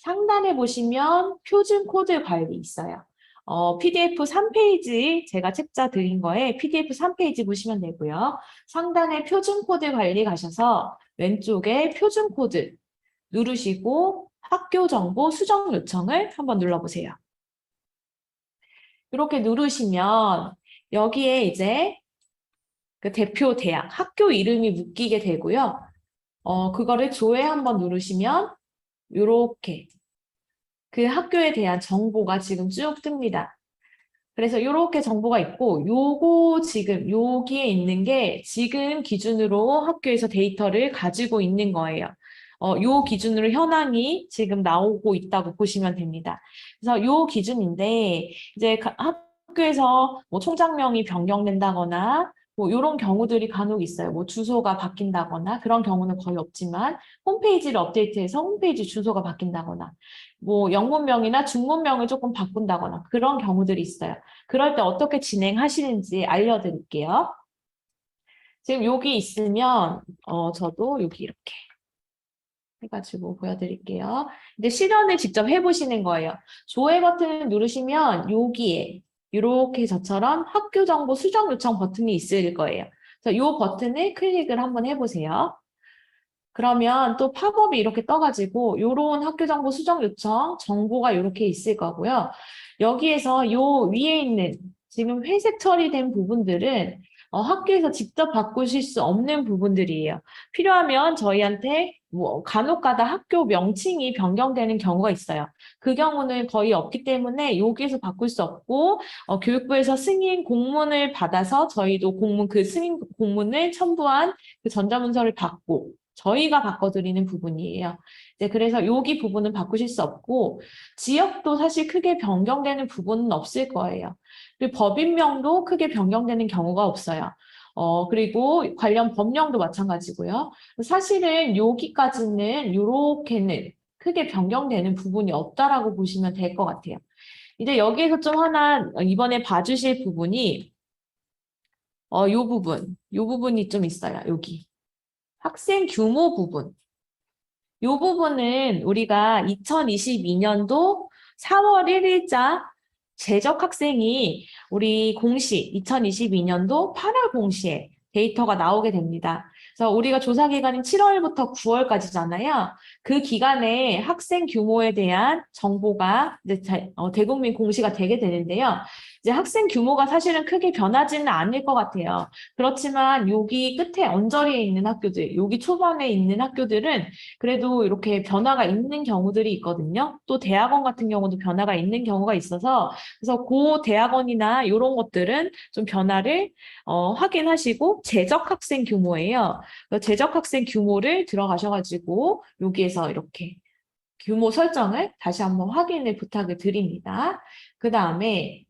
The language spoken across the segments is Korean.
상단에 보시면 표준 코드 관리 있어요. PDF 3페이지 제가 책자 드린 거에 PDF 3페이지 보시면 되고요. 상단에 표준 코드 관리 가셔서 왼쪽에 표준 코드 누르시고 학교 정보 수정 요청을 한번 눌러보세요. 이렇게 누르시면 여기에 이제 그 대표 대학, 학교 이름이 묶이게 되고요. 그거를 조회 한번 누르시면 이렇게 그 학교에 대한 정보가 지금 쭉 뜹니다. 그래서 이렇게 정보가 있고 요거 지금 여기에 있는 게 지금 기준으로 학교에서 데이터를 가지고 있는 거예요. 요 기준으로 현황이 지금 나오고 있다고 보시면 됩니다. 그래서 요 기준인데 이제 학교에서 뭐 총장명이 변경된다거나 뭐 이런 경우들이 간혹 있어요. 뭐 주소가 바뀐다거나 그런 경우는 거의 없지만 홈페이지를 업데이트해서 홈페이지 주소가 바뀐다거나 뭐 영문명이나 중문명을 조금 바꾼다거나 그런 경우들이 있어요. 그럴 때 어떻게 진행하시는지 알려드릴게요. 지금 여기 있으면 저도 여기 이렇게 해가지고 보여드릴게요. 이제 실현을 직접 해보시는 거예요. 조회 버튼을 누르시면 여기에 이렇게 저처럼 학교 정보 수정 요청 버튼이 있을 거예요. 그래서 이 버튼을 클릭을 한번 해보세요. 그러면 또 팝업이 이렇게 떠가지고 요런 학교 정보 수정 요청 정보가 이렇게 있을 거고요. 여기에서 요 위에 있는 지금 회색 처리된 부분들은 학교에서 직접 바꾸실 수 없는 부분들이에요. 필요하면 저희한테 뭐 간혹가다 학교 명칭이 변경되는 경우가 있어요. 그 경우는 거의 없기 때문에 여기에서 바꿀 수 없고 교육부에서 승인 공문을 받아서 저희도 그 승인 공문을 첨부한 그 전자문서를 받고 저희가 바꿔드리는 부분이에요. 이제 그래서 여기 부분은 바꾸실 수 없고 지역도 사실 크게 변경되는 부분은 없을 거예요. 그리고 법인명도 크게 변경되는 경우가 없어요. 그리고 관련 법령도 마찬가지고요. 사실은 여기까지는 이렇게는 크게 변경되는 부분이 없다라고 보시면 될 것 같아요. 이제 여기에서 좀 하나 이번에 봐주실 부분이 요 부분이 좀 있어요. 여기. 학생 규모 부분. 이 부분은 우리가 2022년도 4월 1일자 재적 학생이 우리 공시 2022년도 8월 공시에 데이터가 나오게 됩니다. 그래서 우리가 조사 기간인 7월부터 9월까지잖아요. 그 기간에 학생 규모에 대한 정보가 이제 대국민 공시가 되게 되는데요. 이제 학생 규모가 사실은 크게 변하지는 않을 것 같아요. 그렇지만 여기 끝에 언저리에 있는 학교들, 여기 초반에 있는 학교들은 그래도 이렇게 변화가 있는 경우들이 있거든요. 또 대학원 같은 경우도 변화가 있는 경우가 있어서 그래서 그 대학원이나 이런 것들은 좀 변화를 확인하시고 재적 학생 규모예요. 재적 학생 규모를 들어가셔가지고 여기에서 이렇게 규모 설정을 다시 한번 확인을 부탁을 드립니다. 그 다음에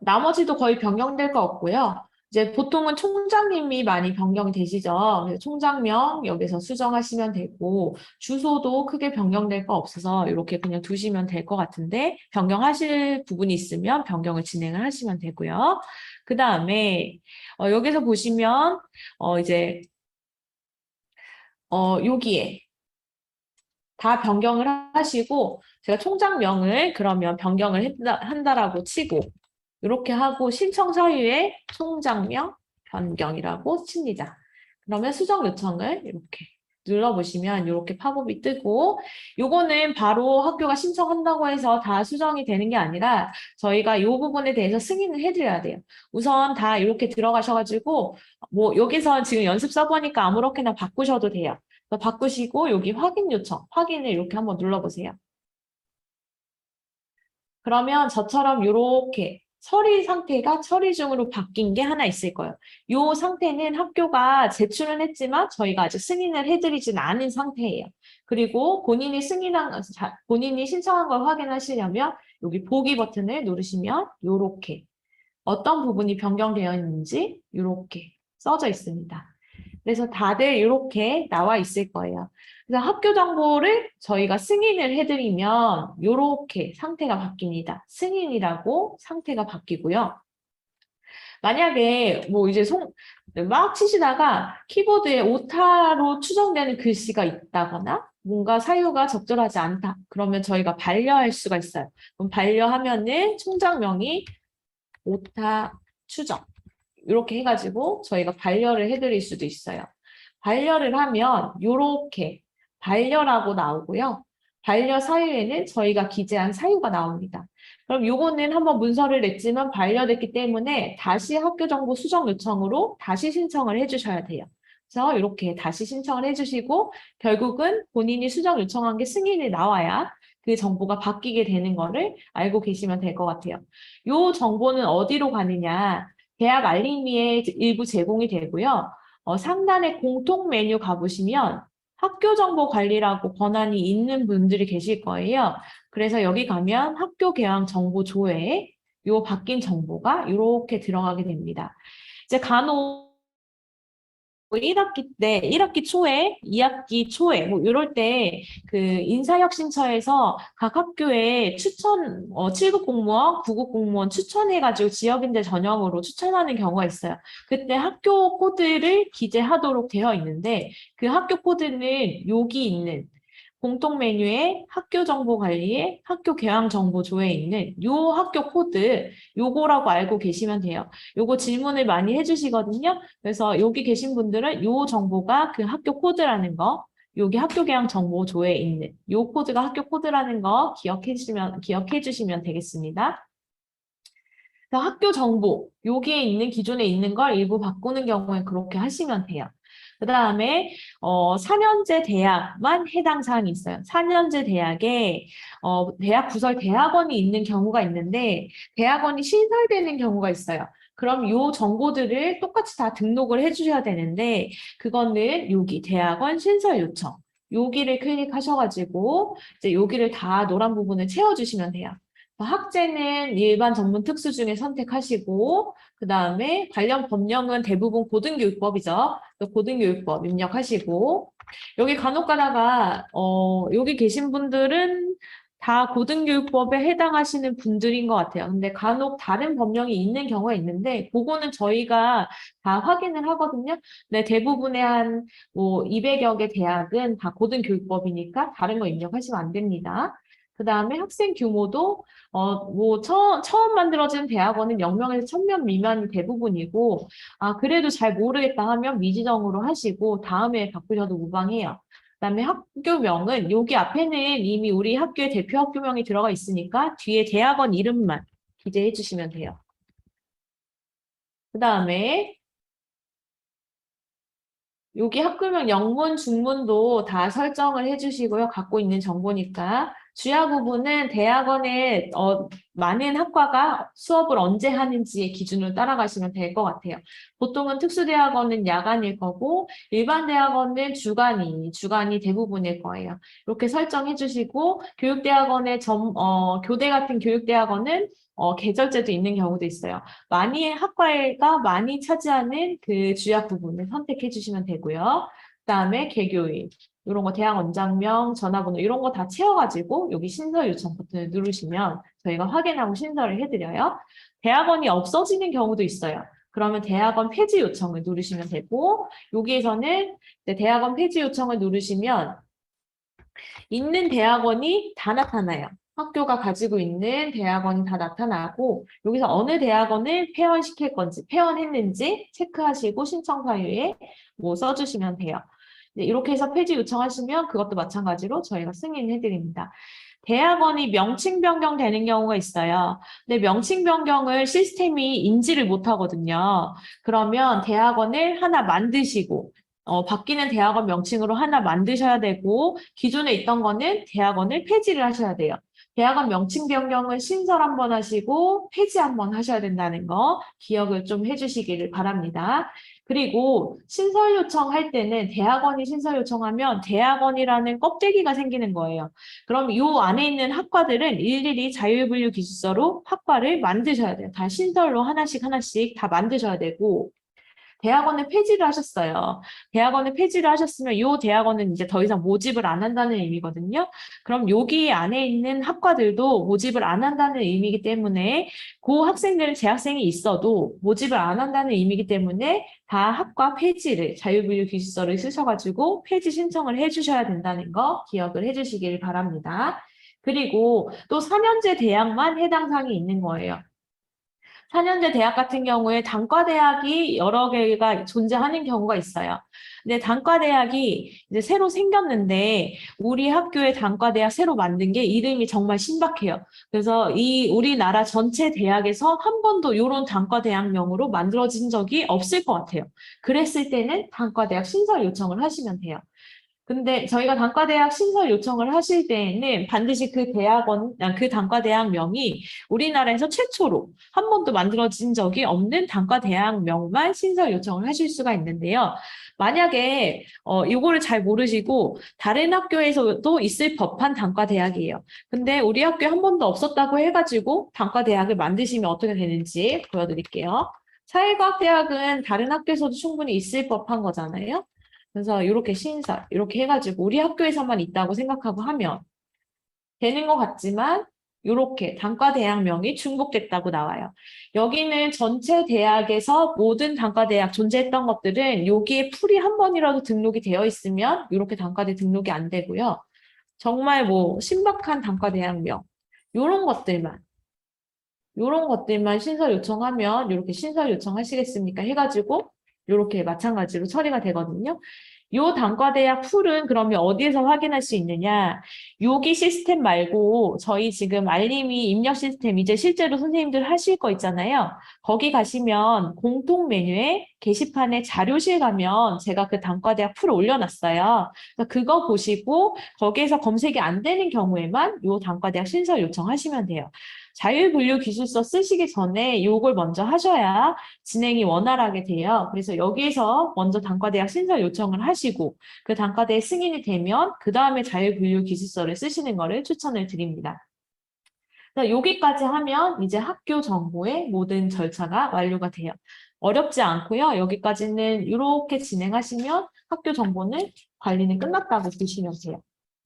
나머지도 거의 변경될 거 없고요. 이제 보통은 총장님이 많이 변경이 되시죠. 그래서 총장명 여기서 수정하시면 되고 주소도 크게 변경될 거 없어서 이렇게 그냥 두시면 될 것 같은데 변경하실 부분이 있으면 변경을 진행을 하시면 되고요. 그 다음에 여기서 보시면 이제 여기에 다 변경을 하시고 제가 총장명을 그러면 변경을 한다라고 치고 이렇게 하고 신청 사유에 총장명 변경이라고 칩니다. 그러면 수정 요청을 이렇게 눌러보시면 이렇게 팝업이 뜨고 요거는 바로 학교가 신청한다고 해서 다 수정이 되는 게 아니라 저희가 이 부분에 대해서 승인을 해드려야 돼요. 우선 다 이렇게 들어가셔가지고 뭐 여기서 지금 연습 써보니까 아무렇게나 바꾸셔도 돼요. 바꾸시고 여기 확인 요청, 확인을 이렇게 한번 눌러보세요. 그러면 저처럼 이렇게 처리 상태가 처리 중으로 바뀐 게 하나 있을 거예요. 이 상태는 학교가 제출은 했지만 저희가 아직 승인을 해드리진 않은 상태예요. 그리고 본인이 신청한 걸 확인하시려면 여기 보기 버튼을 누르시면 이렇게 어떤 부분이 변경되어 있는지 이렇게 써져 있습니다. 그래서 다들 이렇게 나와 있을 거예요. 그래서 학교 정보를 저희가 승인을 해드리면 이렇게 상태가 바뀝니다. 승인이라고 상태가 바뀌고요. 만약에 뭐 이제 막 치시다가 키보드에 오타로 추정되는 글씨가 있다거나 뭔가 사유가 적절하지 않다. 그러면 저희가 반려할 수가 있어요. 그럼 반려하면은 총장명이 오타 추정. 이렇게 해가지고 저희가 반려를 해드릴 수도 있어요. 반려를 하면 이렇게 반려라고 나오고요. 반려 사유에는 저희가 기재한 사유가 나옵니다. 그럼 요거는 한번 문서를 냈지만 반려됐기 때문에 다시 학교정보 수정 요청으로 다시 신청을 해주셔야 돼요. 그래서 이렇게 다시 신청을 해주시고 결국은 본인이 수정 요청한 게 승인이 나와야 그 정보가 바뀌게 되는 거를 알고 계시면 될 것 같아요. 요 정보는 어디로 가느냐? 대학 알림이에 일부 제공이 되고요. 상단에 공통 메뉴 가보시면 학교정보관리라고 권한이 있는 분들이 계실 거예요. 그래서 여기 가면 학교 개학 정보 조회에 요 바뀐 정보가 이렇게 들어가게 됩니다. 이제 간혹 1학기 때, 1학기 초에, 2학기 초에, 뭐, 이럴 때, 그, 인사혁신처에서 각 학교에 추천, 7급 공무원, 9급 공무원 추천해가지고 지역인재 전형으로 추천하는 경우가 있어요. 그때 학교 코드를 기재하도록 되어 있는데, 그 학교 코드는 여기 있는, 공통 메뉴에 학교 정보 관리에 학교 개학 정보 조회에 있는 요 학교 코드, 요거라고 알고 계시면 돼요. 요거 질문을 많이 해주시거든요. 그래서 여기 계신 분들은 요 정보가 그 학교 코드라는 거, 여기 학교 개학 정보 조회에 있는 요 코드가 학교 코드라는 거 기억해 주시면 되겠습니다. 그래서 학교 정보, 여기에 있는 기존에 있는 걸 일부 바꾸는 경우에 그렇게 하시면 돼요. 그 다음에 4년제 대학만 해당 사항이 있어요. 4년제 대학에 대학 부설 대학원이 있는 경우가 있는데 대학원이 신설되는 경우가 있어요. 그럼 요 정보들을 똑같이 다 등록을 해주셔야 되는데 그거는 여기 대학원 신설 요청 여기를 클릭하셔가지고 이제 여기를 다 노란 부분을 채워주시면 돼요. 학제는 일반 전문 특수 중에 선택하시고 그 다음에 관련 법령은 대부분 고등교육법이죠. 고등교육법 입력하시고 여기 간혹 가다가 여기 계신 분들은 다 고등교육법에 해당하시는 분들인 것 같아요. 근데 간혹 다른 법령이 있는 경우가 있는데 그거는 저희가 다 확인을 하거든요. 네, 대부분의 한 뭐 200여 개 대학은 다 고등교육법이니까 다른 거 입력하시면 안 됩니다. 그 다음에 학생 규모도 뭐 처음 만들어진 대학원은 0명에서 1000명 미만이 대부분이고 그래도 잘 모르겠다 하면 미지정으로 하시고 다음에 바꾸셔도 무방해요. 그다음에 학교명은 여기 앞에는 이미 우리 학교의 대표 학교명이 들어가 있으니까 뒤에 대학원 이름만 기재해 주시면 돼요. 그다음에 여기 학교명 영문, 중문도 다 설정을 해주시고요. 갖고 있는 정보니까. 주야 부분은 대학원에 많은 학과가 수업을 언제 하는지의 기준을 따라가시면 될 것 같아요. 보통은 특수대학원은 야간일 거고 일반 대학원은 주간이 대부분일 거예요. 이렇게 설정해 주시고 교육대학원의 교대 같은 교육대학원은 계절제도 있는 경우도 있어요. 학과가 많이 차지하는 그 주약 부분을 선택해 주시면 되고요. 그다음에 개교일, 이런 거 대학 원장명, 전화번호 이런 거 다 채워가지고 여기 신설 요청 버튼을 누르시면 저희가 확인하고 신설을 해드려요. 대학원이 없어지는 경우도 있어요. 그러면 대학원 폐지 요청을 누르시면 되고 여기에서는 대학원 폐지 요청을 누르시면 있는 대학원이 다 나타나요. 학교가 가지고 있는 대학원이 다 나타나고 여기서 어느 대학원을 폐원시킬 건지 폐원했는지 체크하시고 신청 사유에 뭐 써주시면 돼요. 이렇게 해서 폐지 요청하시면 그것도 마찬가지로 저희가 승인해드립니다. 대학원이 명칭 변경되는 경우가 있어요. 근데 명칭 변경을 시스템이 인지를 못하거든요. 그러면 대학원을 하나 만드시고 바뀌는 대학원 명칭으로 하나 만드셔야 되고 기존에 있던 거는 대학원을 폐지를 하셔야 돼요. 대학원 명칭 변경을 신설 한번 하시고 폐지 한번 하셔야 된다는 거 기억을 좀 해주시기를 바랍니다. 그리고 신설 요청할 때는 대학원이 신설 요청하면 대학원이라는 껍데기가 생기는 거예요. 그럼 이 안에 있는 학과들은 일일이 자율분류 기술서로 학과를 만드셔야 돼요. 다 신설로 하나씩 다 만드셔야 되고 대학원을 폐지를 하셨어요. 대학원을 폐지를 하셨으면 이 대학원은 이제 더 이상 모집을 안 한다는 의미거든요. 그럼 여기 안에 있는 학과들도 모집을 안 한다는 의미이기 때문에 그 학생들은 재학생이 있어도 모집을 안 한다는 의미이기 때문에 다 학과 폐지를 자유분류 기술서를 쓰셔가지고 폐지 신청을 해주셔야 된다는 거 기억을 해주시길 바랍니다. 그리고 또 4년제 대학만 해당 사항이 있는 거예요. 4년제 대학 같은 경우에 단과대학이 여러 개가 존재하는 경우가 있어요. 근데 단과대학이 이제 새로 생겼는데 우리 학교의 단과대학 새로 만든 게 이름이 정말 신박해요. 그래서 이 우리나라 전체 대학에서 한 번도 이런 단과대학명으로 만들어진 적이 없을 것 같아요. 그랬을 때는 단과대학 신설 요청을 하시면 돼요. 근데 저희가 단과대학 신설 요청을 하실 때에는 반드시 그 그 단과대학명이 우리나라에서 최초로 한 번도 만들어진 적이 없는 단과대학명만 신설 요청을 하실 수가 있는데요. 만약에 이거를 잘 모르시고 다른 학교에서도 있을 법한 단과대학이에요. 근데 우리 학교에 한 번도 없었다고 해가지고 단과대학을 만드시면 어떻게 되는지 보여드릴게요. 사회과학대학은 다른 학교에서도 충분히 있을 법한 거잖아요. 그래서 이렇게 신설, 이렇게 해가지고 우리 학교에서만 있다고 생각하고 하면 되는 것 같지만 이렇게 단과대학명이 중복됐다고 나와요. 여기는 전체 대학에서 모든 단과대학 존재했던 것들은 여기에 풀이 한 번이라도 등록이 되어 있으면 이렇게 단과대 등록이 안 되고요. 정말 뭐 신박한 단과대학명 이런 것들만 신설 요청하면 이렇게 신설 요청하시겠습니까? 해가지고 이렇게 마찬가지로 처리가 되거든요. 요 단과대학 풀은 그러면 어디에서 확인할 수 있느냐? 여기 시스템 말고 저희 지금 알림이 입력 시스템 이제 실제로 선생님들 하실 거 있잖아요. 거기 가시면 공통 메뉴에 게시판에 자료실 가면 제가 그 단과대학 풀을 올려놨어요. 그래서 그거 보시고 거기에서 검색이 안 되는 경우에만 요 단과대학 신설 요청하시면 돼요. 자율분류 기술서 쓰시기 전에 요걸 먼저 하셔야 진행이 원활하게 돼요. 그래서 여기에서 먼저 단과대학 신설 요청을 하시고 그 단과대에 승인이 되면 그 다음에 자율분류 기술서를 쓰시는 거를 추천을 드립니다. 여기까지 하면 이제 학교 정보의 모든 절차가 완료가 돼요. 어렵지 않고요. 여기까지는 이렇게 진행하시면 학교 정보는 관리는 끝났다고 보시면 돼요.